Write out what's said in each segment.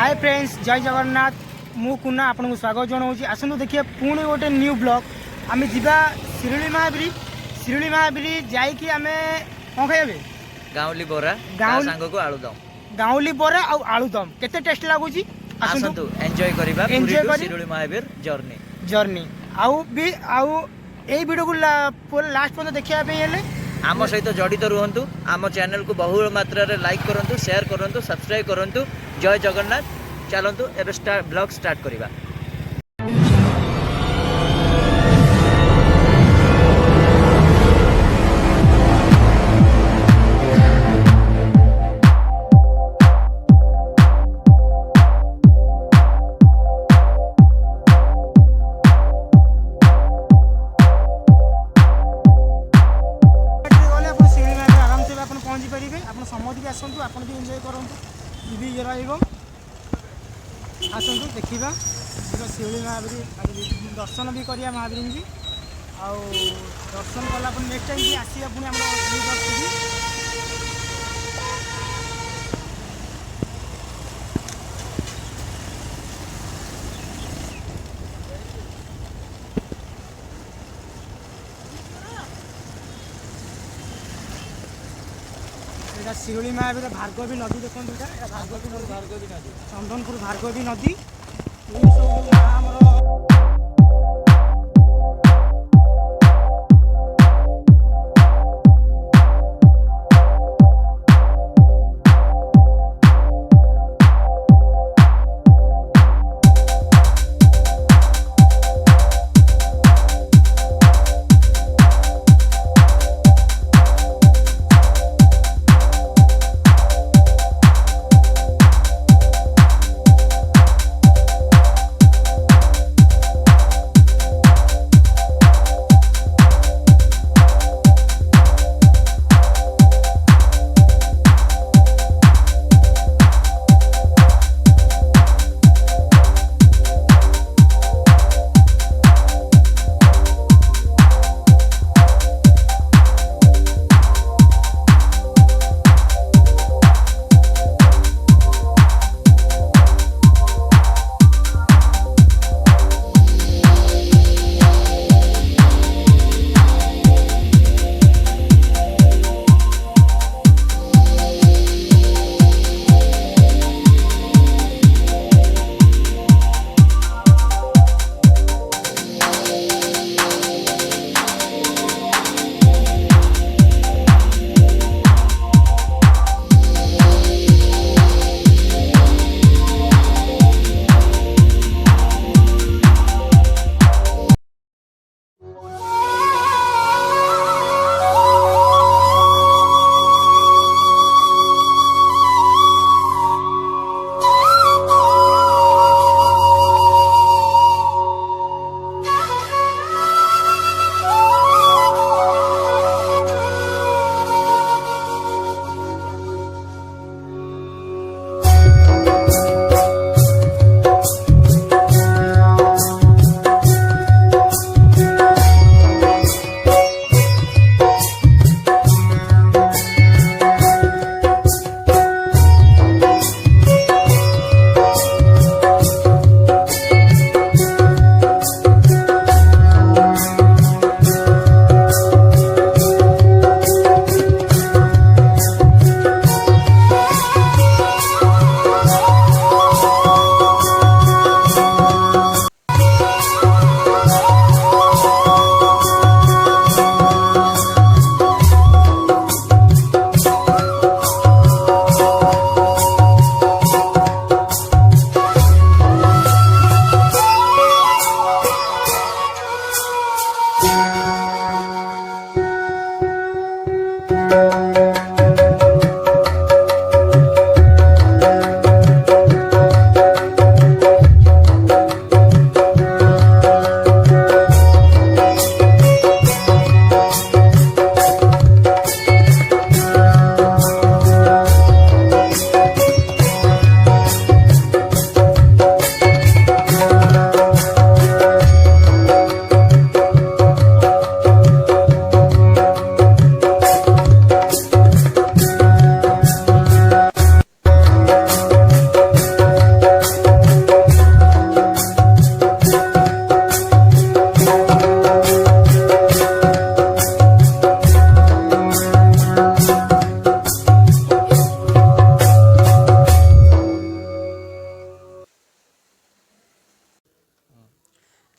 Hi friends जय जगन्नाथ मु कुना आपन को स्वागत जनाऊँ। आसतु देखिए पुणी गोटे न्यू ब्लॉग आम जा शिरोली महाब्रिज जाकि आम कौन खाइबे गाउली बोरा सांग को आलुदम गाउली बोरा और आलुदम केते टेस्ट लगुच आसतु एंजॉय करबा शिरोली महावीर जर्नी आउ भी आउ ए वीडियो को लास्ट पर्यंत देखिया हेले आम सहित जड़ित रुहतु आम चैनल को बहुल मात्रा रे लाइक करंतु शेयर करंतु सब्सक्राइब करंतु। जय जगन्नाथ चलतु एबे ब्लॉग स्टार्ट करबा। पहुँची पारे आप समझ भी आसतु आप एंजॉय करूँ भी ये आसतु देखा शिरोली महाब्रिज दर्शन भी करिया महाब्रिज भी आउ दर्शन कला नेक्स्ट टाइम भी आसिया पुणी आम शिरोली महावीर भार्गवी नदी देखो भार्गवी नदी चंदनपुर भार्गवी नदी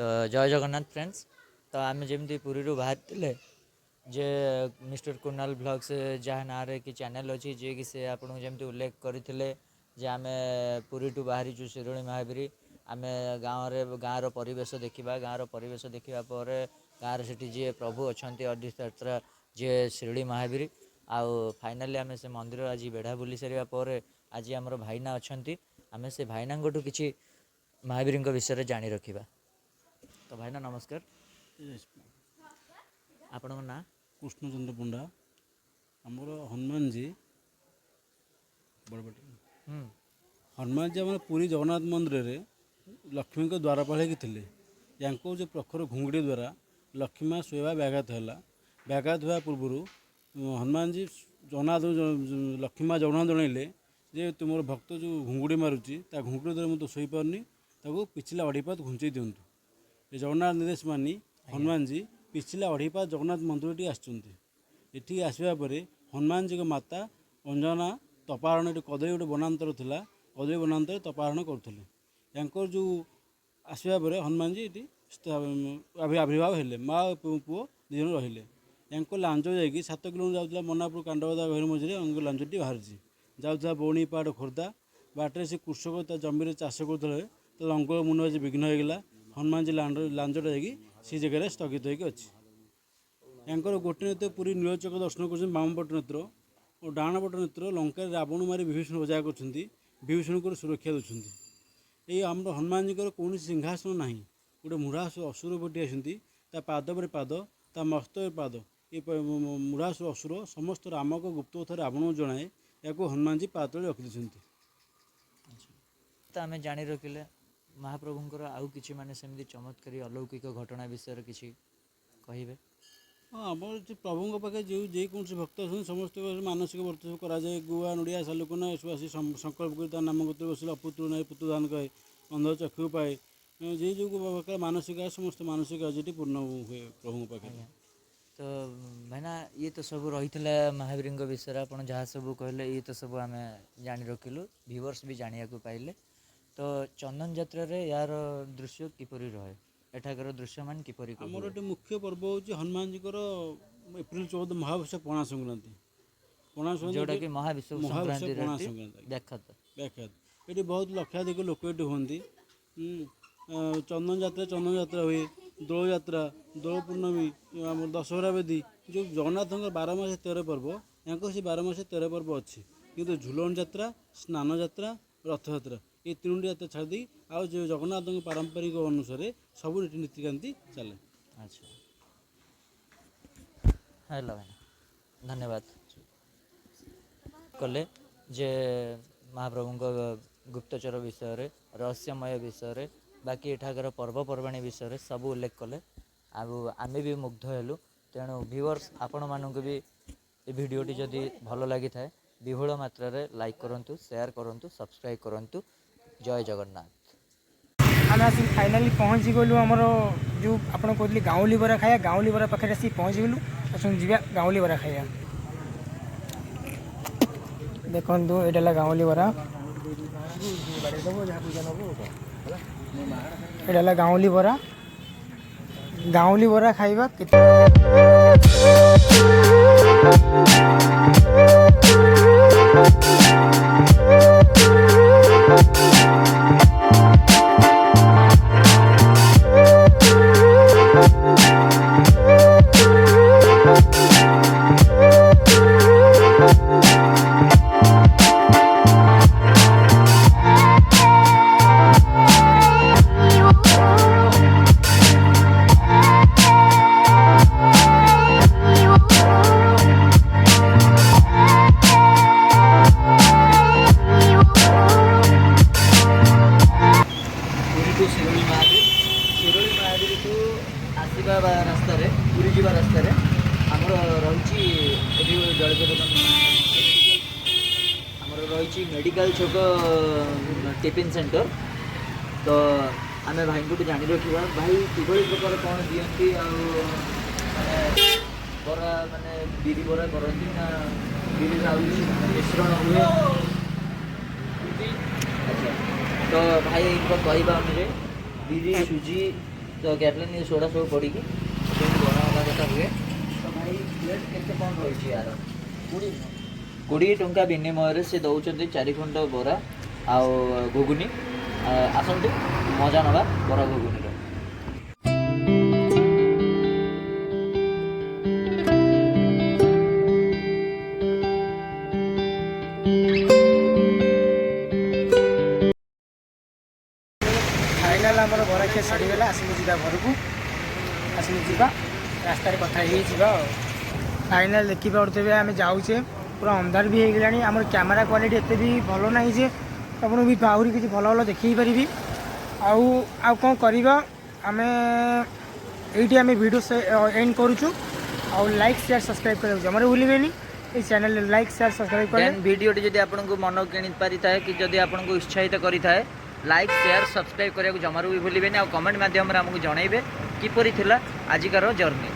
तो जय जगन्नाथ फ्रेंड्स। तो आम जमी पुरी बाहर जे मिस्टर कुणाल ब्लॉग्स जहाँ ना कि चैनल अच्छी जी कि से आपको जमी उल्लेख करते जे आम पुरी टू बाहरी शिरोली महावीर आम गाँव परिवेश देखा गाँव परिवेश देखा गाँव से जी प्रभु अच्छा अधिष्ठाता जी शिरोली महावीर आउ फाइनाली आम से मंदिर आज बेढ़ा बुली सारे आज आमर भाईना अच्छा आम से भाईना किसी महावीर विषय जाणी रखा। तो भाईना नमस्कार, आपण ना कृष्णचंद्र पंडा आमर हनुमान जी बड़बड़ी हनुमान जी आम पुरी जगन्नाथ मंदिर में लक्ष्मी को द्वारपाल थे या जो प्रखर घुंगड़ी द्वारा लक्ष्मी माँ शोवा व्याघात है व्याघात हुआ पूर्व हनुमान जी जगन्नाथ लक्ष्मी माँ जगन्नाथ जनइले जे तुम भक्त जो घुंगुड़ी मारुची घुंगुड़ी द्वारा मुझे शोपारनी पिछला अढ़ीपात घुंचई दिंतु। ये जगन्नाथ निर्देश मानी हनुमान जी पिछला अढ़ीपात जगन्नाथ मंदिर टी आसटी आसवा पर हनुमान जी को माता अंजना तपाहरण ये कदली गोटे बनातर था कदली बनातर तपाहरण करुले जो आसवा पर हनुमान जी ये आविर्भाव हेले माँ पुओ दिजन रहिले लांच जा 7 किलोमीटर जाऊला मनापुर कांडबदा गहरी मझे लांचटी बाहरी जाऊला बौणीपाड़ खोर्धा बाटे से कृषक जमी चाष करुले तो लंगर मुंड विघ्न होगा हनुमान जी लांचटा जा जगह स्थगित होगी अच्छी यांकर गोटे नेत्र पूरी नीलचक दर्शन कर बामपट नेत्र और डाणपट नेत्र लंका रावण मारी विभीषण बजा कर विभीषण को सुरक्षा दूसरी ये आम हनुमान जी कौन सिंहासन ना गोटे मूढ़ासुर असुर पटी आसती पाद पर पाद ता मस्त पाद ये मूढ़ासुर असुर समस्त राम को गुप्त कथा रावण को जनाए या हनुमान जी पातले रखी। तो आम जाणी रखिले महाप्रभुंर आउ कि माने सेमती चमत्कारी अलौकिक घटना विषय किसी कहे। हाँ आम प्रभु पाखे जो जेको भक्त अच्छा समस्त मानसिक व्रत सब कराए गुआ नड़िया सालुकना सब आसी संकल्प कर नाम गोत्र बस अपुत्र नहीं पुत्र दान कहे अंध चक्षु पाए जे जो मानसिक समस्त मानसिक आज पूर्ण हुए प्रभु पाखे। तो भाईना ये तो सब रही महावीर विषय आप जहाँ सब कहले ये तो सब आम जाणी रखिलु व्यूअर्स भी जानिया पाइले। तो चंदन यात्रा रे यार दृश्य किपरि रहे एठाकर दृश्य मान किपरि आमर गोटे मुख्य पर्व हूँ हनुमान जी एप्रिल 14 महाविश्व पणा संक्रांति जोटा कि महाविश्व संक्रांति पणा संक्रांति व्याख्यात ये बहुत लक्षाधिक लोक ये हमें चंदन यात्रा हुए दोल यात्रा दोल पूर्णमी आम दशहरा बेदी जो जगन्नाथ 12 मास 13 पर्व यहाँ से 12 मास 13 पर्व अच्छी किंतु झुलन यात्रा स्नान यात्रा रथ यात्रा ये 3टी यात्रा छाड़ी आज जो जगन्नाथ पारंपरिक अनुसार सब नीतिकांति चले। अच्छा हेलो भाई धन्यवाद कले जे महाप्रभु गुप्तचर विषय रहस्यमय विषय बाकी एठाकर पर्वपर्वाणी विषय सब उल्लेख कले आम भी मुग्ध हेलु। तेणु व्यूअर्स आपण मानक भी ये भिडियोटी जदि भल लगी थाए विपुल मात्रा रे लाइक करंतु शेयर करंतु सब्सक्राइब करंतु। जय जगन्नाथ। आम आसिक फाइनाली पहुँची गलु आमर जो आप कहते गाँवली बरा खाया गाँवली बरा पाखे आसी पहुँची गलु आसन जा गाँवली बरा खाया देखु ये गाँवली बरा ये गाँवली बरा खाइबा रास्तार पूरी जा रास्तार आमर रही जलपाई दुकान आमर रही मेडिकल छक टिफिन सेंटर। तो आम भाई को जानी रखा भाई किभली प्रकार कौन दिखती बरा माने बिरी बरा करती ना बिरी मिश्रण हुए। अच्छा तो भाई इनका कहवा अनुसार बिरी सुजी तो कैटलिन सोडा सब पड़ी बना वाला कथा हुए तो भाई प्लेट केते कौन रही यार 20 टंका विनिमय से दौरान 4 खंड बरा आउ घुगुनी आसतु मजा नवा बरा घुगुनी फाइनाल आमर बरा खिया सरीगला आसने जा घर को आसने जा रास्त कथा फाइनाल देखी पारे आम जाऊे पूरा अंधार भी होगला आम कैमेरा क्वालिटी एत भी भल ना जे आपको भी आहरी किसी भल भल देखी पारि आउ कौन करवा आम ये आम वीडियो से एंड करुचु आउ लाइक शेयर सब्सक्राइब कर जमारे भूलें ये चैनल लाइक शेयर सब्सक्राइब कर वीडियो जब आपको मन किणी पारि था कि जब आपको उत्साहित करें लाइक शेयर सब्सक्राइब करने को जमारू भी भूलें आ कमेंट मध्यम आमको जनइबे किपरि थिला आजिकार जर्नी।